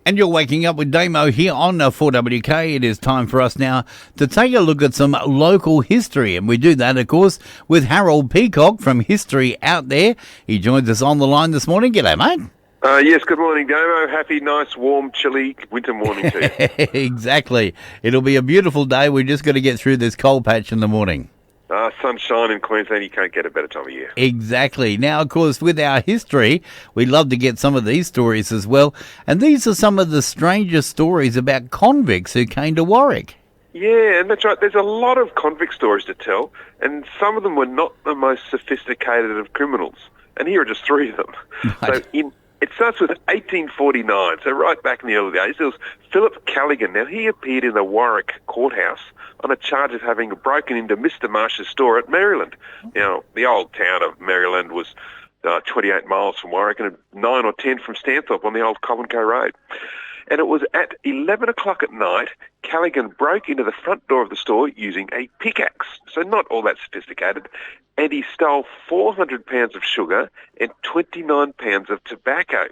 And you're waking up with Damo here on 4WK. It is time for us now to take a look at some local history. And we do that, of course, with Harold Peacock from History Out There. He joins us on the line this morning. G'day, mate. Yes, good morning, Damo. Happy, nice, warm, chilly winter morning to you. Exactly. It'll be a beautiful day. We're just got to get through this cold patch in the morning. Sunshine in Queensland, you can't get a better time of year. Exactly. Now, of course, with our history, we love to get some of these stories as well. And these are some of the strangest stories about convicts who came to Warwick. Yeah, and that's right. There's a lot of convict stories to tell, and some of them were not the most sophisticated of criminals. And here are just three of them. Right. It starts with 1849, so right back in the early days. There was Philip Callaghan. Now, he appeared in the Warwick courthouse on a charge of having broken into Mr. Marsh's store at Maryland. Now, the old town of Maryland was 28 miles from Warwick and 9 or 10 from Stanthorpe on the old Coventry Road. And it was at 11 o'clock at night, Callaghan broke into the front door of the store using a pickaxe, so not all that sophisticated, and he stole 400 pounds of sugar and 29 pounds of tobacco.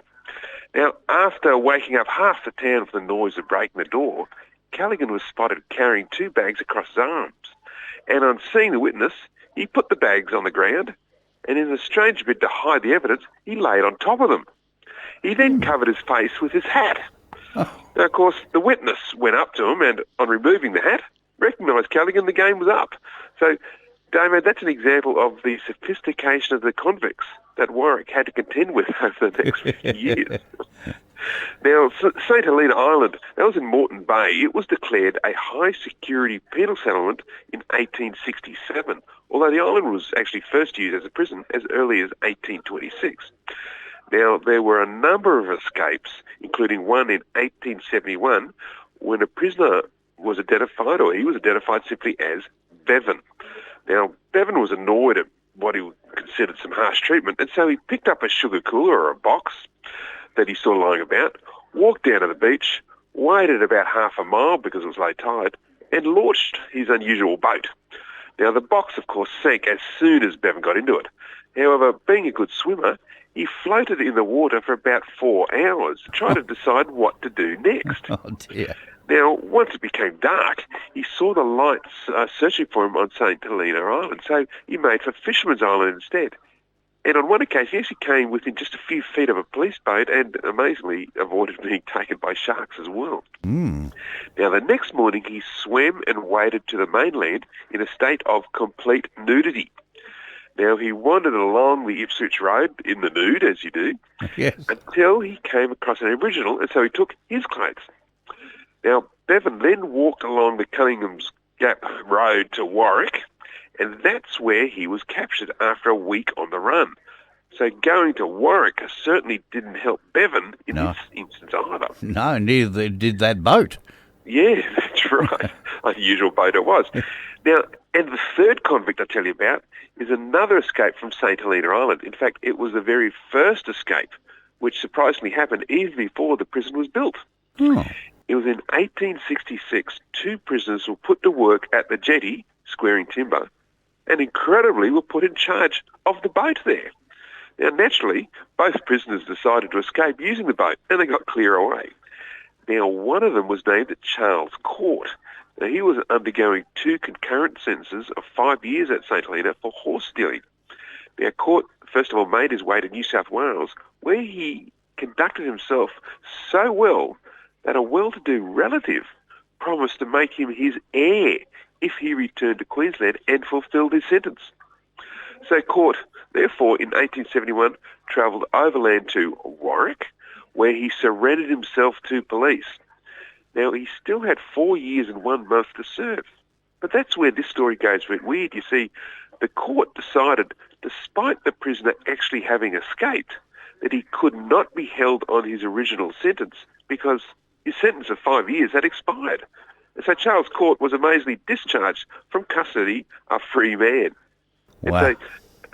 Now, after waking up half the town with the noise of breaking the door, Callaghan was spotted carrying 2 bags across his arms. And on seeing the witness, he put the bags on the ground, and in a strange bid to hide the evidence, he laid on top of them. He then covered his face with his hat. Now, of course, the witness went up to him and, on removing the hat, recognised Callaghan. The game was up. So, Damo, that's an example of the sophistication of the convicts that Warwick had to contend with over the next 50 years. Now, St Helena Island, that was in Moreton Bay. It was declared a high-security penal settlement in 1867, although the island was actually first used as a prison as early as 1826. Now, there were a number of escapes, including one in 1871, when a prisoner was identified, or he was identified simply as Bevan. Now, Bevan was annoyed at what he considered some harsh treatment, and so he picked up a sugar cooler or a box that he saw lying about, walked down to the beach, waded about half a mile because it was low tide, and launched his unusual boat. Now, the box, of course, sank as soon as Bevan got into it. However, being a good swimmer, he floated in the water for about 4 hours, trying to decide what to do next. Oh, dear. Now, once it became dark, he saw the lights searching for him on St Helena Island, so he made for Fisherman's Island instead. And on one occasion, he actually came within just a few feet of a police boat and, amazingly, avoided being taken by sharks as well. Now, the next morning, he swam and waded to the mainland in a state of complete nudity. Now, he wandered along the Ipswich Road in the nude, as you do, Yes. until he came across an Aboriginal, and so he took his clothes. Now, Bevan then walked along the Cunningham's Gap Road to Warwick, and that's where he was captured after a week on the run. So going to Warwick certainly didn't help Bevan in this instance either. No, neither did that boat. Yeah, that's right. Unusual boat it was. Now, and the third convict I tell you about is another escape from St Helena Island. In fact, it was the very first escape, which surprisingly happened even before the prison was built. Oh. It was in 1866, 2 prisoners were put to work at the jetty, squaring timber, and incredibly were put in charge of the boat there. Now, naturally, both prisoners decided to escape using the boat, and they got clear away. Now, one of them was named Charles Court. Now, he was undergoing 2 concurrent sentences of 5 years at St Helena for horse stealing. Now, Court, first of all, made his way to New South Wales, where he conducted himself so well that a well-to-do relative promised to make him his heir if he returned to Queensland and fulfilled his sentence. So Court, therefore, in 1871, travelled overland to Warwick, where he surrendered himself to police. Now, he still had 4 years and 1 month to serve. But that's where this story goes a bit weird. You see, the court decided, despite the prisoner actually having escaped, that he could not be held on his original sentence because his sentence of 5 years had expired. And so Charles Court was amazingly discharged from custody, a free man. Wow. And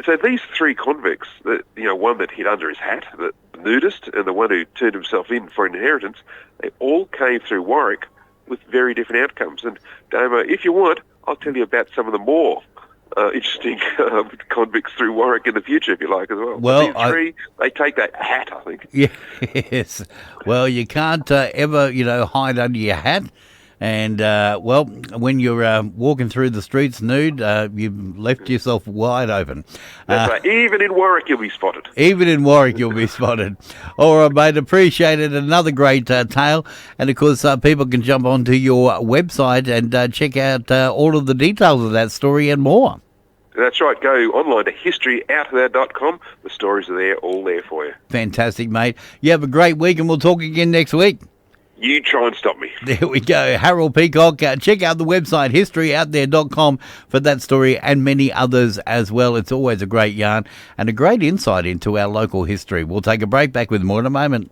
so these 3 convicts, one that hid under his hat, the nudist, and the one who turned himself in for inheritance, they all came through Warwick with very different outcomes. And Damo, if you want, I'll tell you about some of the more interesting convicts through Warwick in the future, if you like, as well. Well, These three, they take that hat, I think. Yes. Well, you can't ever, hide under your hat. And, when you're walking through the streets nude, you've left yourself wide open. That's right. Even in Warwick, you'll be spotted. Even in Warwick, you'll be spotted. All right, mate. Appreciate it. Another great tale. And, of course, people can jump onto your website and check out all of the details of that story and more. That's right. Go online to historyoutofthere.com. The stories are there, all there for you. Fantastic, mate. You have a great week, and we'll talk again next week. You try and stop me. There we go. Harold Peacock. Check out the website, historyouththere.com, for that story and many others as well. It's always a great yarn and a great insight into our local history. We'll take a break. Back with more in a moment.